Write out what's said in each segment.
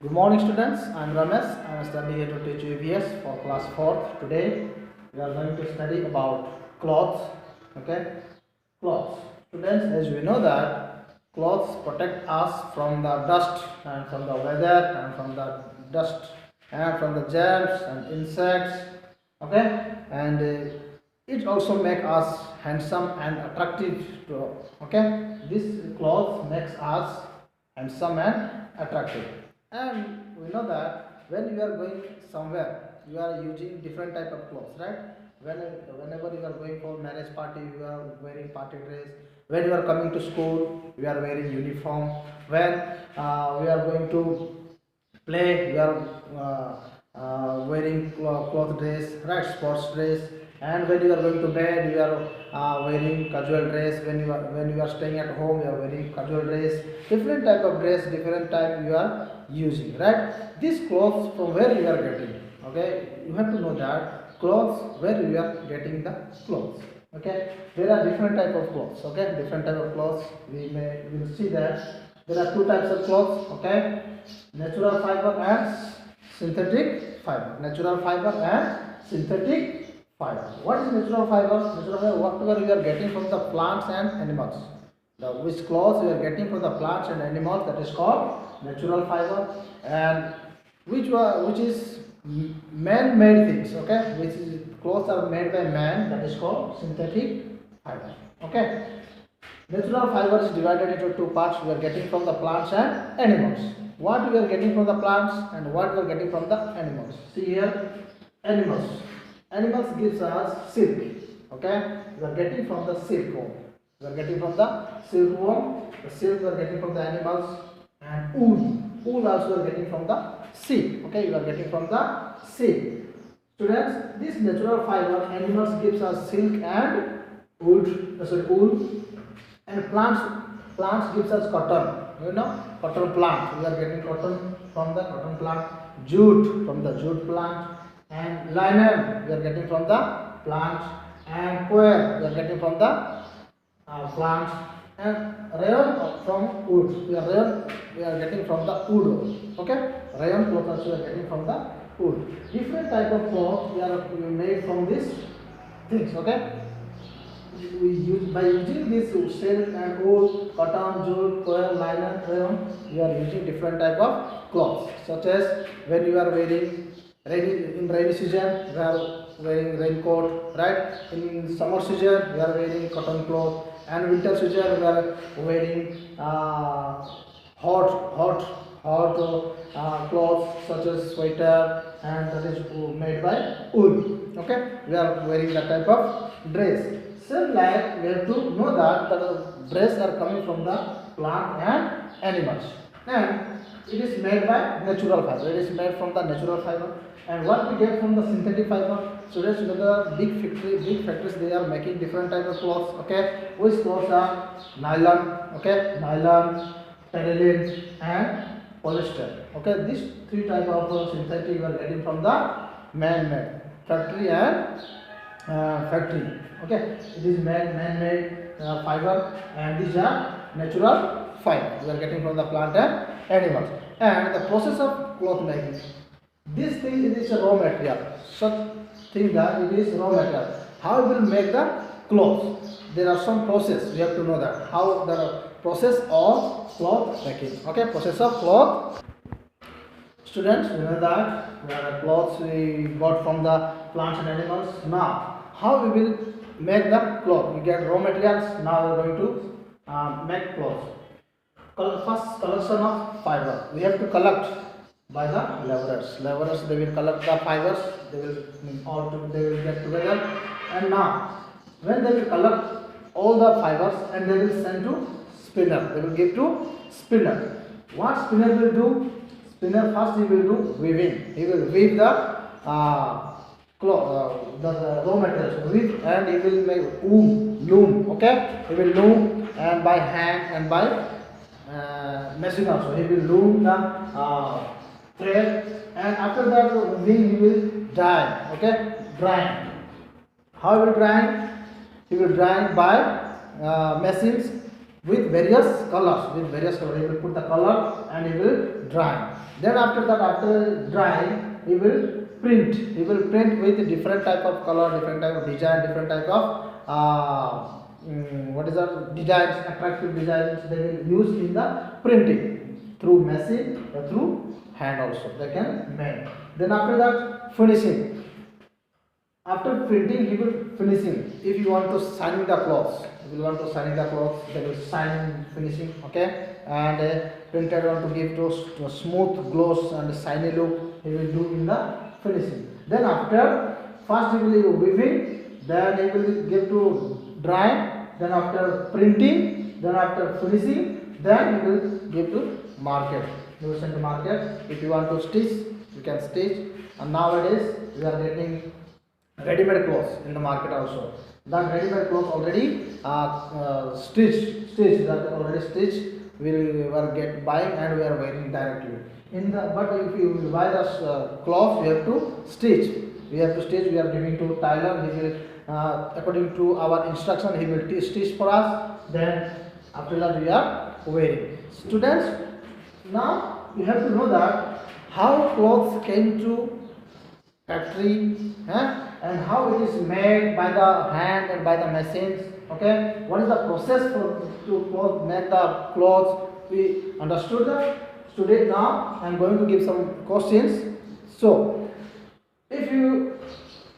Good morning, students. I am Ramesh. I am studying here to teach you EVS for class 4th. Today, we are going to study about clothes. Okay, clothes. Students, as we know that clothes protect us from the dust and from the weather and from the dust and from the germs and insects. Okay, and it also makes us handsome and attractive. Okay, this clothes makes us handsome and attractive. And we know that when you are going somewhere, you are using different type of clothes, right? Whenever you are going for marriage party, you are wearing party dress. When you are coming to school, you are wearing uniform. When we are going to play, you are wearing cloth dress, right? Sports dress. And when you are going to bed, you are wearing casual dress. When you are staying at home, you are wearing casual dress. Different type of dress, different type you are using, right? These clothes from where you are getting. Okay, you have to know that clothes where you are getting the clothes. Okay, there are different type of clothes. Okay, different type of clothes. We will see that there are two types of clothes. Okay, natural fiber and synthetic fiber. Natural fiber and synthetic fiber. What is natural fiber? Natural fiber, whatever we are getting from the plants and animals. The which clothes we are getting from the plants and animals, that is called natural fiber. And which is man-made things. Okay, which is clothes are made by man, that is called synthetic fiber. Okay. Natural fiber is divided into two parts. We are getting from the plants and animals. What we are getting from the plants and what we are getting from the animals. See here, animals. Animals gives us silk. Okay, we are getting from the silkworm. We are getting from the silkworm. The silk we are getting from the animals, and wool. Wool also we are getting from the sheep. Okay, we are getting from the sheep. Students, this natural fiber animals gives us silk and wool, and plants gives us cotton. Cotton plant, we are getting cotton from the cotton plant. Jute from the jute plant, and linen we are getting from the plant, and coir we are getting from the plants, and rayon from wood. We are getting from the wood. Okay, rayon cloth also we are getting from the wood. Different type of cloth we made from these things. Okay, we use by using this silk and wool, cotton, jute, coir, linen, rayon, we are using different type of cloths. Such as when you are wearing rainy season, we are wearing raincoat, right? In summer season, we are wearing cotton cloth, and winter season we are wearing hot clothes such as sweater, and that is made by wool. Okay, we are wearing that type of dress. Same like we have to know that the dress are coming from the plant and animals, and it is made by natural fiber. It is made from the natural fiber. And what we get from the synthetic fiber, so that's the big factories, they are making different type of clothes. Okay, which clothes are nylon, okay, nylon, terylene, and polyester. Okay, these three type of synthetic we are getting from the man-made factory and factory. Okay, it is man-made fiber, and these are natural fiber we are getting from the plant and animals. And the process of cloth making, this thing is a raw material. Such thing that it is raw material. How we will make the clothes? There are some process we have to know that how the process of cloth making. Okay, process of cloth. Students, we know that clothes we got from the plants and animals. Now, how we will make the cloth? We get raw materials. Now we are going to make clothes. First, collection of fiber. We have to collect by the laborers. Laborers, they will collect the fibers. They will get together. And now, when they will collect all the fibers, and they will send to spinner. They will give to spinner. What spinner will do? Spinner first he will do weaving. He will weave the the raw materials, weave, and he will make loom. Okay, he will loom, and by hand and by machine also. He will loom the thread, and after that weaving he will dye. Okay, drying. How he will dry? He will dry by machines. with various colors. He will put the color and he will dry. Then after that, after drying, he will print. He will print with different type of color, different type of design, different type of what is that designs, attractive designs they will use in the printing through machine or through hand also they can make. Then after that, finishing. After printing, he will finishing. If you want to signing the clothes, they will sign finishing. Okay, and printer want to give to smooth gloss and shiny look, he will do in the finishing. Then after, first he will weaving, then he will give to dry, then after printing, then after finishing, then he will give to market. He will send to market. If you want to stitch, you can stitch. And nowadays we are getting ready-made clothes in the market also. That ready-made clothes already stitched, that already stitched. We will get buying and we are wearing directly. But if you will buy the cloth, we have to stitch. We are giving to tailor. He will, according to our instruction, he will stitch for us. Then after that, we are wearing. Students, now you have to know that how clothes came to factory, and how it is made by the hand and by the machines. Okay, what is the process to make the clothes? We understood that. Today now I am going to give some questions. So if you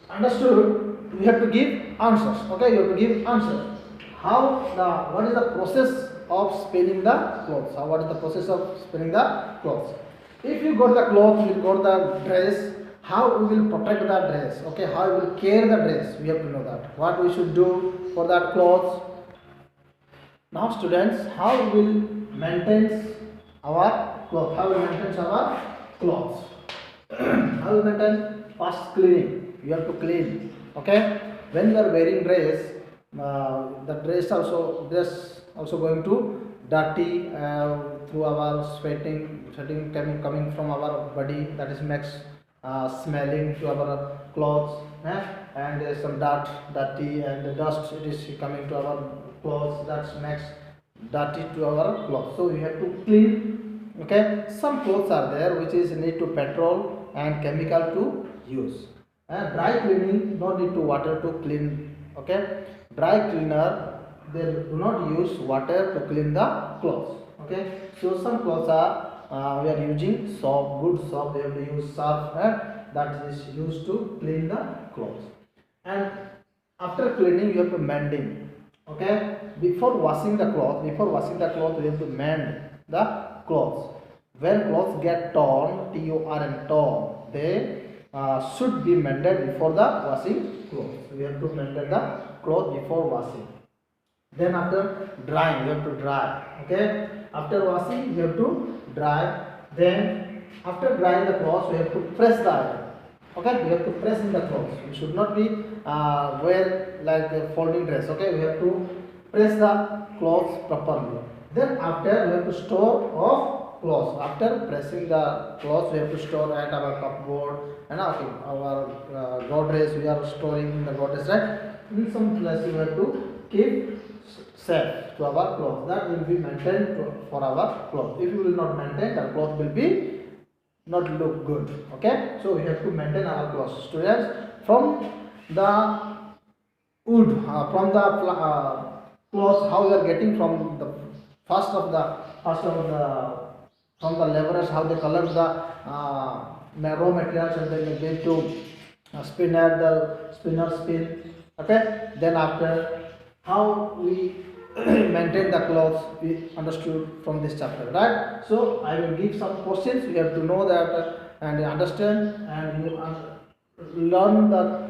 understood, you have to give answers. Okay, you have to give answers. What is the process of spinning the clothes? What is the process of spinning the clothes? If you got the cloth, you got the dress. How we will protect the dress? Okay, how we will care the dress? We have to know that. What we should do for that clothes? Now, students, how we will maintain our clothes? How we maintain our clothes? How we maintain? First, cleaning. You have to clean. Okay, when you are wearing dress, the dress also going to dirty through our sweating coming from our body. That is makes smelling to our clothes, and there is some dirty and the dust it is coming to our clothes, that makes dirty to our clothes. So we have to clean. Okay, some clothes are there which is need to petrol and chemical to use. Dry cleaning, no need to water to clean. Okay, dry cleaner, they do not use water to clean the clothes. Okay, so some clothes are we are using soap, good soap. We have to use soap that is used to clean the clothes. And after cleaning, you have to mending. Okay, before washing the cloth, we have to mend the clothes. When clothes get torn, torn, they should be mended before the washing clothes. We have to mend the cloth before washing. Then after drying, you have to dry. Okay, after washing, you have to dry. Then after drying the clothes, we have to press the iron. Okay, we have to press in the clothes. We should not be wear like a folding dress. Okay, we have to press the clothes properly. Then after, we have to store off clothes. After pressing the clothes, we have to store at our cupboard and our Godrej. We are storing in the Godrej, right? In some place, we have to keep safe to our clothes. That will be maintained for our clothes. If you will not maintain, the cloth will be not look good. Okay, so we have to maintain our clothes. Students, from the wood, from the clothes, how we are getting from the from the laborers, how they color the raw materials and then they get to spinner spin. Okay, then after how we maintain the clothes, we understood from this chapter, right? So I will give some questions. You have to know that and understand and learn the